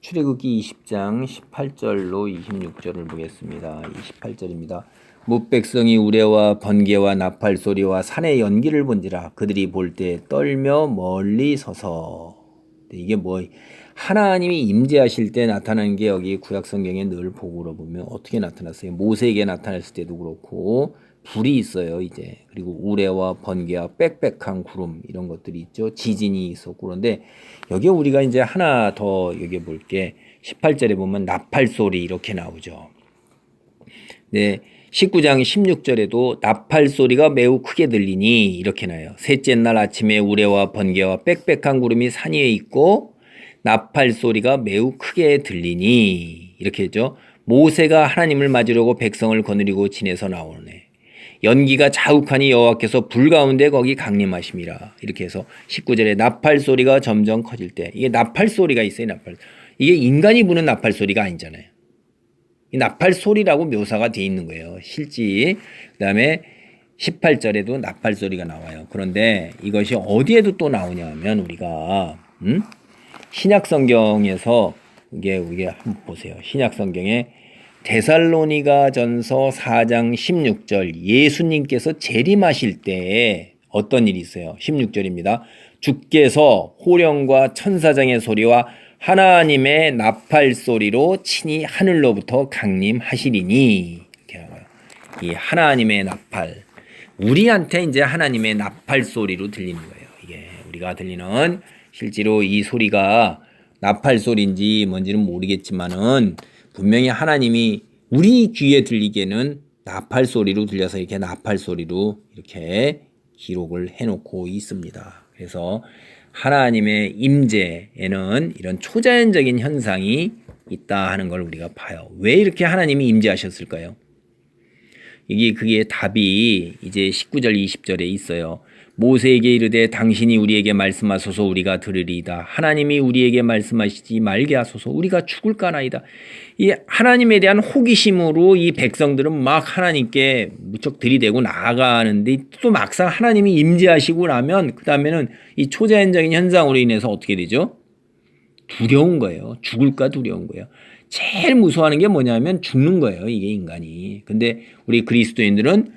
출애굽기 20장 18절로 26절을 보겠습니다. 28절입니다. 뭇백성이 우레와 번개와 나팔 소리와 산의 연기를 본지라 그들이 볼 때 떨며 멀리 서서. 이게 뭐 하나님이 임재하실 때 나타나는 게 여기 구약 성경에 늘 보고로 보면 어떻게 나타났어요? 모세에게 나타났을 때도 그렇고 불이 있어요 이제. 그리고 우레와 번개와 빽빽한 구름 이런 것들이 있죠. 지진이 있었고. 그런데 여기 우리가 이제 하나 더 여기 볼게 18절에 보면 나팔 소리 이렇게 나오죠. 네, 19장 16절에도 나팔 소리가 매우 크게 들리니 이렇게 나요. 셋째 날 아침에 우레와 번개와 빽빽한 구름이 산 위에 있고 나팔 소리가 매우 크게 들리니 이렇게 했죠. 모세가 하나님을 맞으려고 백성을 거느리고 진에서 나오네. 연기가 자욱하니 여호와께서 불 가운데 거기 강림하심이라. 이렇게 해서 19절에 나팔 소리가 점점 커질 때, 이게 나팔 소리가 있어요. 나팔. 이게 인간이 부는 나팔 소리가 아니잖아요. 이 나팔 소리라고 묘사가 돼 있는 거예요. 실지. 그다음에 18절에도 나팔 소리가 나와요. 그런데 이것이 어디에도 또 나오냐 하면 우리가 신약 성경에서 이게 한번 보세요. 신약 성경에 데살로니가 전서 4장 16절 예수님께서 재림하실 때에 어떤 일이 있어요. 16절입니다. 주께서 호령과 천사장의 소리와 하나님의 나팔 소리로 친히 하늘로부터 강림하시리니. 이렇게 나와요. 이 하나님의 나팔. 우리한테 이제 하나님의 나팔 소리로 들리는 거예요. 이게 우리가 들리는 실제로 이 소리가 나팔 소리인지 뭔지는 모르겠지만은 분명히 하나님이 우리 귀에 들리기에는 나팔 소리로 들려서 이렇게 나팔 소리로 이렇게 기록을 해놓고 있습니다. 그래서 하나님의 임재에는 이런 초자연적인 현상이 있다 하는 걸 우리가 봐요. 왜 이렇게 하나님이 임재하셨을까요? 그게 답이 이제 19절 20절에 있어요. 모세에게 이르되 당신이 우리에게 말씀하소서 우리가 들으리이다. 하나님이 우리에게 말씀하시지 말게 하소서 우리가 죽을까나이다. 이 하나님에 대한 호기심으로 이 백성들은 막 하나님께 무척 들이대고 나아가는데 또 막상 하나님이 임재하시고 나면 그 다음에는 이 초자연적인 현상으로 인해서 어떻게 되죠? 두려운 거예요. 죽을까 두려운 거예요. 제일 무서워하는 게 뭐냐면 죽는 거예요. 이게 인간이. 근데 우리 그리스도인들은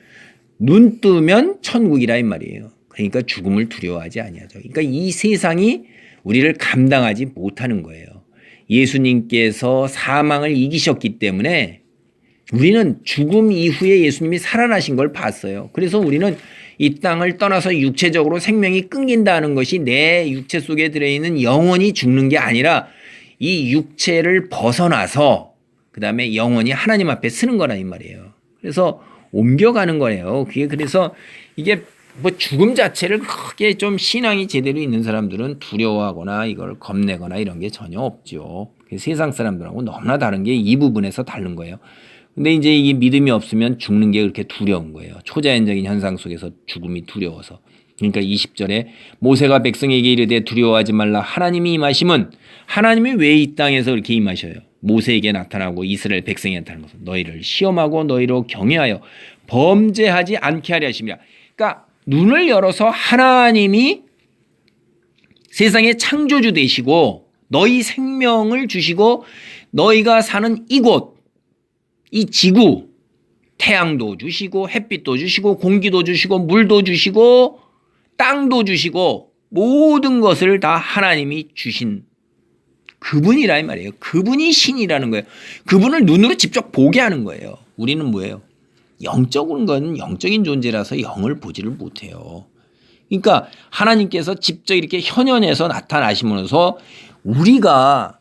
눈 뜨면 천국이라 이 말이에요. 그러니까 죽음을 두려워하지 아니하죠. 그러니까 이 세상이 우리를 감당하지 못하는 거예요. 예수님께서 사망을 이기셨기 때문에 우리는 죽음 이후에 예수님이 살아나신 걸 봤어요. 그래서 우리는 이 땅을 떠나서 육체적으로 생명이 끊긴다는 것이 내 육체 속에 들어있는 영혼이 죽는 게 아니라 이 육체를 벗어나서 그 다음에 영혼이 하나님 앞에 서는 거라 이 말이에요. 그래서 옮겨가는 거예요. 그게 그래서 이게 뭐 죽음 자체를 크게 좀 신앙이 제대로 있는 사람들은 두려워하거나 이걸 겁내거나 이런 게 전혀 없죠. 세상 사람들하고 너무나 다른 게 이 부분에서 다른 거예요. 근데 이제 이 믿음이 없으면 죽는 게 그렇게 두려운 거예요. 초자연적인 현상 속에서 죽음이 두려워서. 그러니까 20절에 모세가 백성에게 이르되 두려워하지 말라. 하나님이 임하심은 하나님이 왜 이 땅에서 이렇게 임하셔요? 모세에게 나타나고 이스라엘 백성에게 나타나는 것은 너희를 시험하고 너희로 경외하여 범죄하지 않게 하려 하심이라. 그러니까 눈을 열어서 하나님이 세상의 창조주 되시고 너희 생명을 주시고 너희가 사는 이곳 이 지구 태양도 주시고 햇빛도 주시고 공기도 주시고 물도 주시고 땅도 주시고 모든 것을 다 하나님이 주신 그분이라 이 말이에요. 그분이 신이라는 거예요. 그분을 눈으로 직접 보게 하는 거예요. 우리는 뭐예요? 영적인 건 영적인 존재라서 영을 보지를 못해요. 그러니까 하나님께서 직접 이렇게 현현해서 나타나시면서 우리가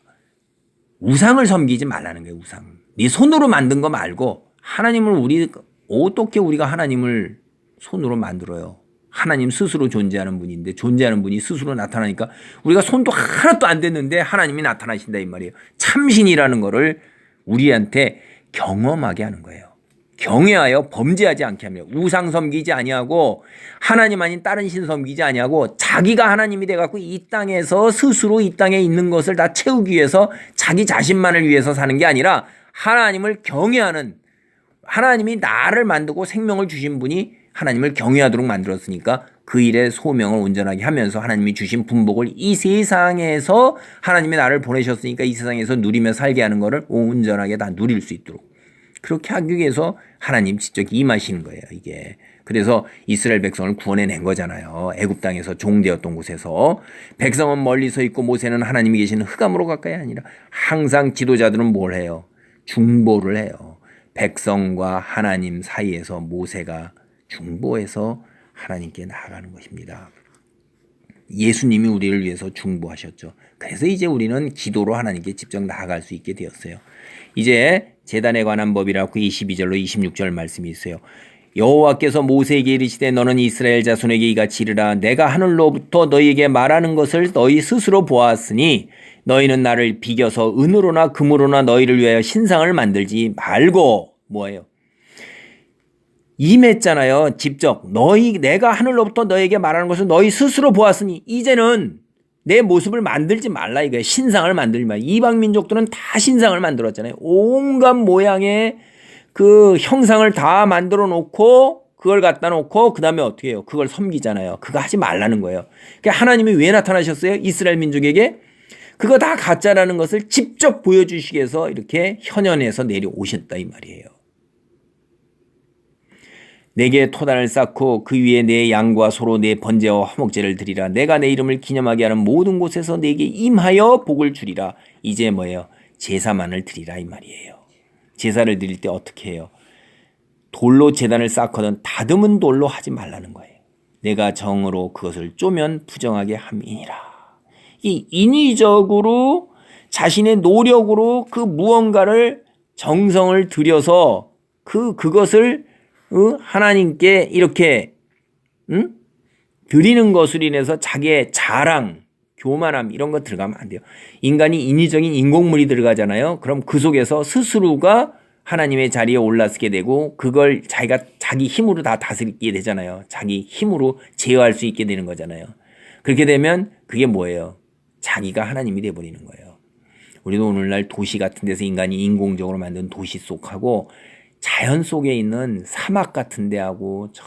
우상을 섬기지 말라는 거예요. 우상. 네 손으로 만든 거 말고 하나님을 어떻게 우리가 하나님을 손으로 만들어요? 하나님 스스로 존재하는 분인데 존재하는 분이 스스로 나타나니까 우리가 손도 하나도 안 댔는데 하나님이 나타나신다 이 말이에요. 참신이라는 거를 우리한테 경험하게 하는 거예요. 경외하여 범죄하지 않게 하며 우상 섬기지 아니하고 하나님 아닌 다른 신 섬기지 아니하고 자기가 하나님이 돼갖고 이 땅에서 스스로 이 땅에 있는 것을 다 채우기 위해서 자기 자신만을 위해서 사는 게 아니라 하나님을 경외하는 하나님이 나를 만들고 생명을 주신 분이 하나님을 경외하도록 만들었으니까 그 일에 소명을 온전하게 하면서 하나님이 주신 분복을 이 세상에서 하나님이 나를 보내셨으니까 이 세상에서 누리며 살게 하는 것을 온전하게 다 누릴 수 있도록 그렇게 하기 위해서 하나님 직접 임하시는 거예요. 이게. 그래서 이스라엘 백성을 구원해낸 거잖아요. 애굽 땅에서 종되었던 곳에서. 백성은 멀리 서 있고 모세는 하나님이 계시는 흑암으로 가까이 아니라 항상 지도자들은 뭘 해요? 중보를 해요. 백성과 하나님 사이에서 모세가 중보해서 하나님께 나아가는 것입니다. 예수님이 우리를 위해서 중보하셨죠. 그래서 이제 우리는 기도로 하나님께 직접 나아갈 수 있게 되었어요. 이제 제단에 관한 법이라고 22절로 26절 말씀이 있어요. 여호와께서 모세에게 이르시되 너는 이스라엘 자손에게 이같이 이르라. 내가 하늘로부터 너희에게 말하는 것을 너희 스스로 보았으니 너희는 나를 비겨서 은으로나 금으로나 너희를 위하여 신상을 만들지 말고 뭐예요? 임했잖아요. 직접 내가 하늘로부터 너에게 말하는 것을 너희 스스로 보았으니 이제는 내 모습을 만들지 말라 이거예요. 신상을 만들지 말라. 이방 민족들은 다 신상을 만들었잖아요. 온갖 모양의 그 형상을 다 만들어 놓고 그걸 갖다 놓고 그 다음에 어떻게 해요? 그걸 섬기잖아요. 그거 하지 말라는 거예요. 그러니까 하나님이 왜 나타나셨어요? 이스라엘 민족에게 그거 다 가짜라는 것을 직접 보여주시기 위해서 이렇게 현현에서 내려오셨다 이 말이에요. 내게 토단을 쌓고 그 위에 내 양과 소로 내 번제와 화목제를 드리라. 내가 내 이름을 기념하게 하는 모든 곳에서 내게 임하여 복을 주리라. 이제 뭐예요? 제사만을 드리라 이 말이에요. 제사를 드릴 때 어떻게 해요? 돌로 제단을 쌓거든 다듬은 돌로 하지 말라는 거예요. 내가 정으로 그것을 쪼면 부정하게 함이니라. 이 인위적으로 자신의 노력으로 그 무언가를 정성을 들여서 그것을 하나님께 이렇게 드리는 것으로 인해서 자기의 자랑, 교만함 이런 거 들어가면 안 돼요. 인간이 인위적인 인공물이 들어가잖아요. 그럼 그 속에서 스스로가 하나님의 자리에 올라서게 되고 그걸 자기 힘으로 다 다스리게 되잖아요. 자기 힘으로 제어할 수 있게 되는 거잖아요. 그렇게 되면 그게 뭐예요? 자기가 하나님이 돼버리는 거예요. 우리도 오늘날 도시 같은 데서 인간이 인공적으로 만든 도시 속하고 자연 속에 있는 사막 같은 데하고 저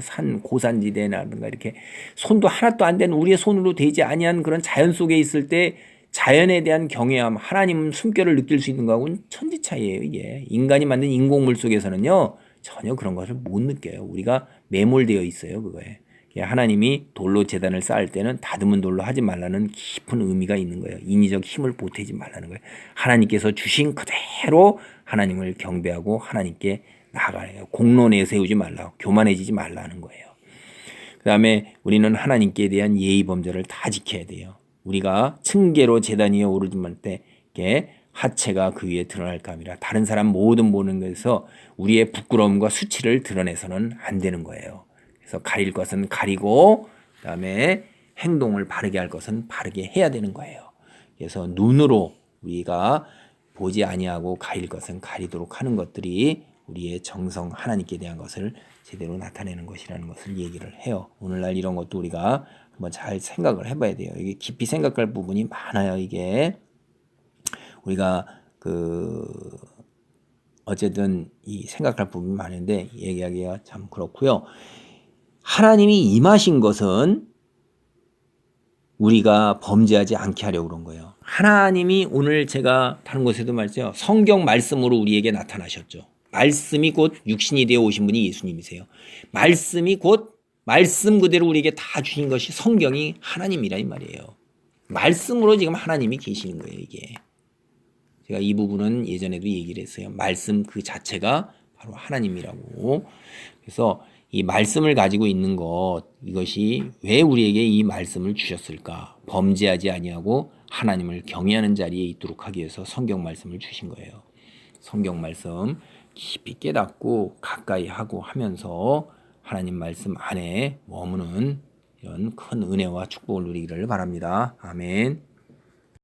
산 고산지대라든가 이렇게 손도 하나도 안 된 우리의 손으로 되지 아니한 그런 자연 속에 있을 때 자연에 대한 경외함, 하나님 숨결을 느낄 수 있는 거하고는 천지 차이예요. 이게 인간이 만든 인공물 속에서는요 전혀 그런 것을 못 느껴요. 우리가 매몰되어 있어요. 그거에 하나님이 돌로 제단을 쌓을 때는 다듬은 돌로 하지 말라는 깊은 의미가 있는 거예요. 인위적 힘을 보태지 말라는 거예요. 하나님께서 주신 그대로 하나님을 경배하고 하나님께 나아가요. 공로 내세우지 말라, 교만해지지 말라는 거예요. 그 다음에 우리는 하나님께 대한 예의 범절을 다 지켜야 돼요. 우리가 층계로 제단 위에 오르지 말 때 하체가 그 위에 드러날까 함이라. 다른 사람 모든 보는 것에서 우리의 부끄러움과 수치를 드러내서는 안 되는 거예요. 그래서 가릴 것은 가리고 그다음에 행동을 바르게 할 것은 바르게 해야 되는 거예요. 그래서 눈으로 우리가 보지 아니하고 가릴 것은 가리도록 하는 것들이 우리의 정성 하나님께 대한 것을 제대로 나타내는 것이라는 것을 얘기를 해요. 오늘날 이런 것도 우리가 한번 잘 생각을 해봐야 돼요. 이게 깊이 생각할 부분이 많아요. 이게 우리가 어쨌든 이 생각할 부분이 많은데 얘기하기가 참 그렇고요. 하나님이 임하신 것은 우리가 범죄하지 않게 하려고 그런 거예요. 하나님이 오늘 제가 다른 곳에도 말했죠. 성경 말씀으로 우리에게 나타나셨죠. 말씀이 곧 육신이 되어 오신 분이 예수님이세요. 말씀이 곧 말씀 그대로 우리에게 다 주신 것이 성경이 하나님이라 이 말이에요. 말씀으로 지금 하나님이 계시는 거예요. 이게 제가 이 부분은 예전에도 얘기를 했어요. 말씀 그 자체가 바로 하나님이라고. 그래서 이 말씀을 가지고 있는 것 이것이 왜 우리에게 이 말씀을 주셨을까? 범죄하지 아니하고 하나님을 경외하는 자리에 있도록 하기 위해서 성경 말씀을 주신 거예요. 성경 말씀 깊이 깨닫고 가까이 하고 하면서 하나님 말씀 안에 머무는 이런 큰 은혜와 축복을 누리기를 바랍니다. 아멘.